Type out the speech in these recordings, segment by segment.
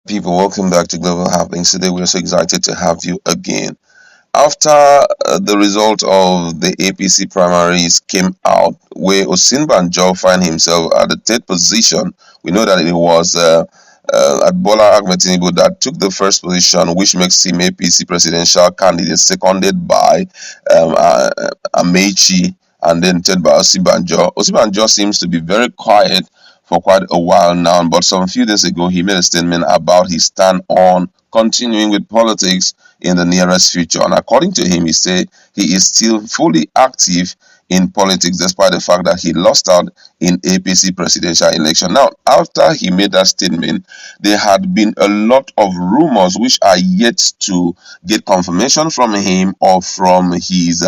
People, welcome back to Global Happenings. Today, we're so excited to have you again. After the result of the APC primaries came out, where Osinbajo found himself at the third position, we know that it was Bola Ahmed Tinubu that took the first position, which makes him APC presidential candidate, seconded by Amechi, and then third by Osinbajo. Osinbajo seems to be very quiet for quite a while now, but some few days ago, he made a statement about his stand on continuing with politics in the nearest future. And according to him, he said he is still fully active in politics despite the fact that he lost out in APC presidential election. Now, after he made that statement, there had been a lot of rumors which are yet to get confirmation from him or from his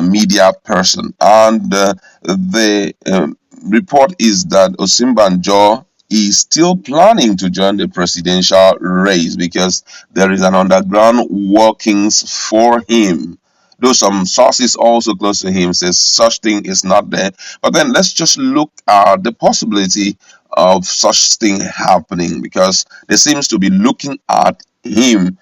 media person. And the report is that Osinbajo is still planning to join the presidential race because there is an underground workings for him. Though some sources also close to him says such thing is not there. But then let's just look at the possibility of such thing happening because they seems to be looking at him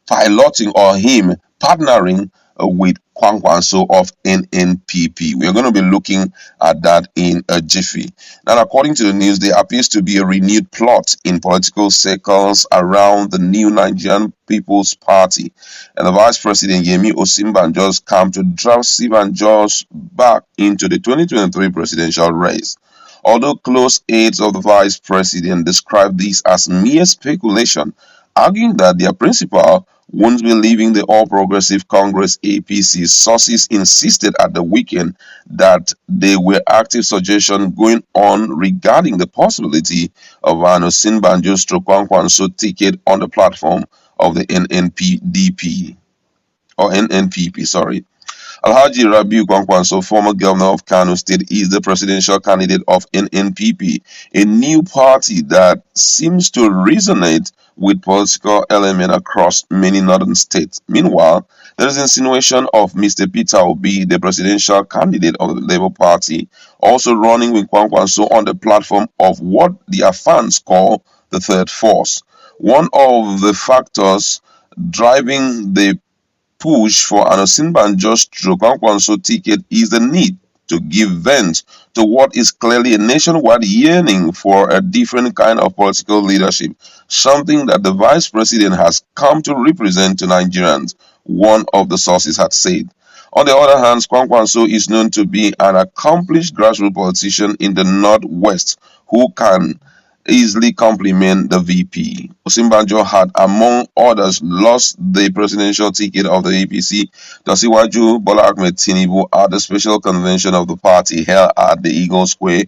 piloting or him partnering with Kwankwaso of NNPP. We are going to be looking at that in a jiffy. Now, according to the news, there appears to be a renewed plot in political circles around the new Nigerian People's Party, and the Vice President Yemi Osinbajo's camp to draft Osinbajo back into the 2023 presidential race. Although close aides of the Vice President describe this as mere speculation, arguing that their principal won't be leaving the All Progressive Congress APC. Sources insisted at the weekend that there were active suggestions going on regarding the possibility of an Osinbajo stroke Kwankwaso ticket on the platform of the NNPDP or NNPP, sorry. Alhaji Rabiu Kwankwaso, former governor of Kano State, is the presidential candidate of NNPP, a new party that seems to resonate with political elements across many northern states. Meanwhile, there is insinuation of Mr. Peter Obi, the presidential candidate of the Labour Party, also running with Kwankwaso on the platform of what their fans call the third force. One of the factors driving the push for an Osinbajo stroke Kwankwaso ticket is the need to give vent to what is clearly a nationwide yearning for a different kind of political leadership, something that the vice president has come to represent to Nigerians, one of the sources had said. On the other hand, Kwankwaso is known to be an accomplished grassroots politician in the Northwest who can easily complement the VP. Osinbajo had, among others, lost the presidential ticket of the APC to Asiwaju Bola Ahmed Tinubu at the special convention of the party held at the Eagle Square,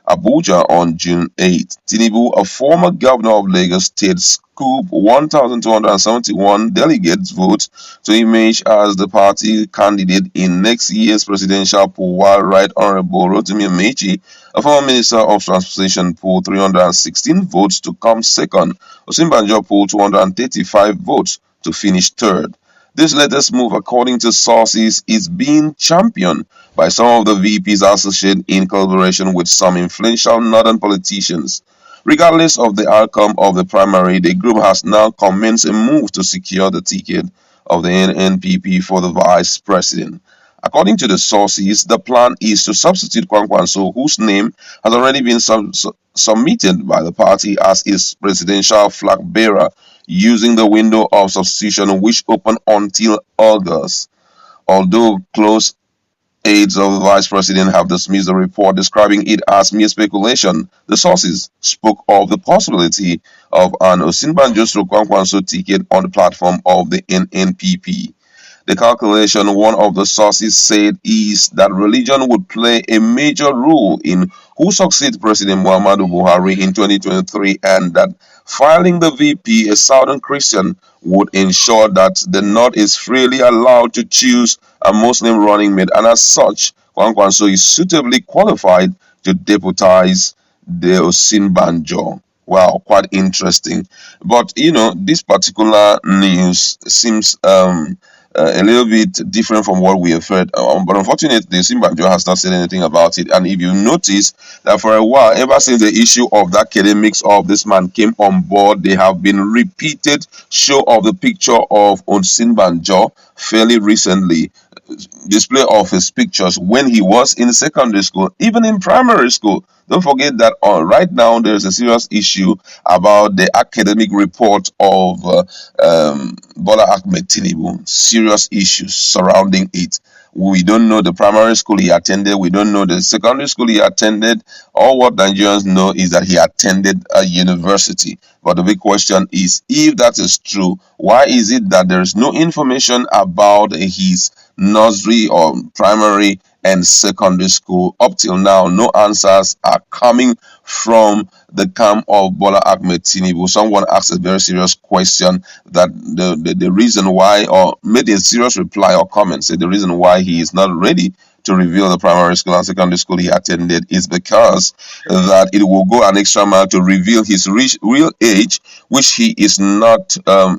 Abuja on June 8. Tinubu, a former governor of Lagos State, scooped 1,271 delegates votes to emerge as the party candidate in next year's presidential poll, while Right Honorable Rotimi Amechi, a former minister of transportation, polled 316 votes to come second. Osinbajo polled 235 votes to finish third. This latest move, according to sources, is being championed by some of the VPs associated in collaboration with some influential northern politicians. Regardless of the outcome of the primary, the group has now commenced a move to secure the ticket of the NNPP for the vice president. According to the sources, the plan is to substitute Kwankwaso, whose name has already been submitted by the party as its presidential flag bearer, using the window of substitution which opened until August. Although close aides of the vice president have dismissed the report, describing it as mere speculation, the sources spoke of the possibility of an Osinbajo Kwankwaso ticket on the platform of the NNPP. The calculation, one of the sources said, is that religion would play a major role in who succeeds President Muhammadu Buhari in 2023, and that filing the VP, a Southern Christian, would ensure that the North is freely allowed to choose a Muslim running mate, and as such, Kwankwaso is suitably qualified to deputize the Osinbajo. Wow, quite interesting. But this particular news seems a little bit different from what we have heard. But unfortunately, Osinbajo has not said anything about it. And if you notice that for a while, ever since the issue of that academics of this man came on board, they have been repeated show of the picture of Osinbajo fairly recently, display of his pictures when he was in secondary school, even in primary school. Don't forget that right now there's a serious issue about the academic report of Bola Ahmed Tinubu. Serious issues surrounding it. We don't know the primary school he attended. We don't know the secondary school he attended. All what Nigerians know is that he attended a university. But the big question is, if that is true, why is it that there is no information about his nursery or primary and secondary school? Up till now, no answers are coming from the camp of Bola Ahmed Tinubu. Someone asked a very serious question that the reason why, or made a serious reply or comment, said the reason why he is not ready to reveal the primary school and secondary school he attended is because that it will go an extra mile to reveal his real age, which he is not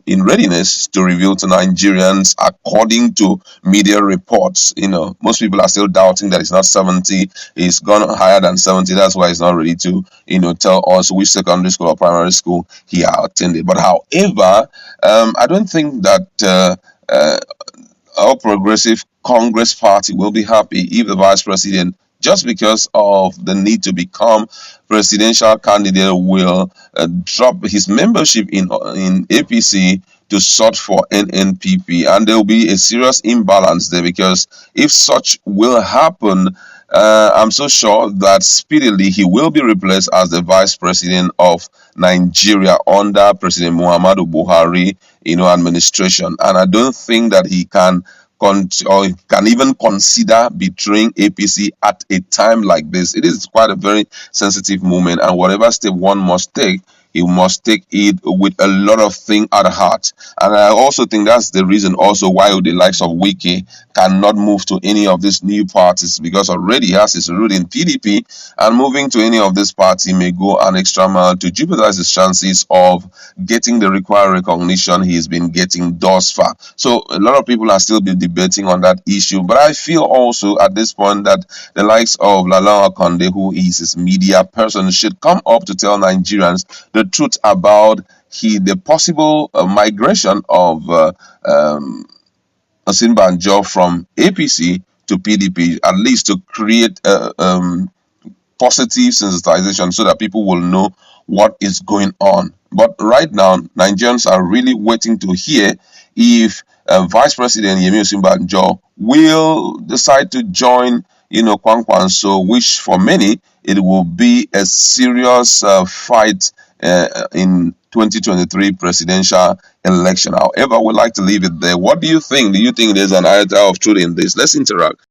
in readiness to reveal to Nigerians, according to media reports. Most people are still doubting that he's not 70. He's gone higher than 70. That's why he's not ready to, tell us which secondary school or primary school he attended. But however, I don't think that our Progressive Congress Party will be happy if the vice president, just because of the need to become presidential candidate, will drop his membership in APC to sort for NNPP, and there will be a serious imbalance there, because if such will happen, I'm so sure that speedily he will be replaced as the vice president of Nigeria under President Muhammadu Buhari, administration. And I don't think that he can or can even consider betraying APC at a time like this. It is quite a very sensitive moment, and whatever step one must take, he must take it with a lot of things at heart. And I also think that's the reason also why the likes of Wiki cannot move to any of these new parties, because already he has his root in PDP, and moving to any of this party may go an extra mile to jeopardize his chances of getting the required recognition he's been getting thus far. So a lot of people are still be debating on that issue, but I feel also at this point that the likes of Lala Akonde, who is his media person, should come up to tell Nigerians the truth about the possible migration of Osinbajo from APC to PDP, at least to create positive sensitization so that people will know what is going on. But right now, Nigerians are really waiting to hear if Vice President Yemi Osinbajo will decide to join, Kwankwaso, which for many it will be a serious fight in 2023 presidential election. However, we'd like to leave it there. What do you think? Do you think there's an iota of truth in this? Let's interact.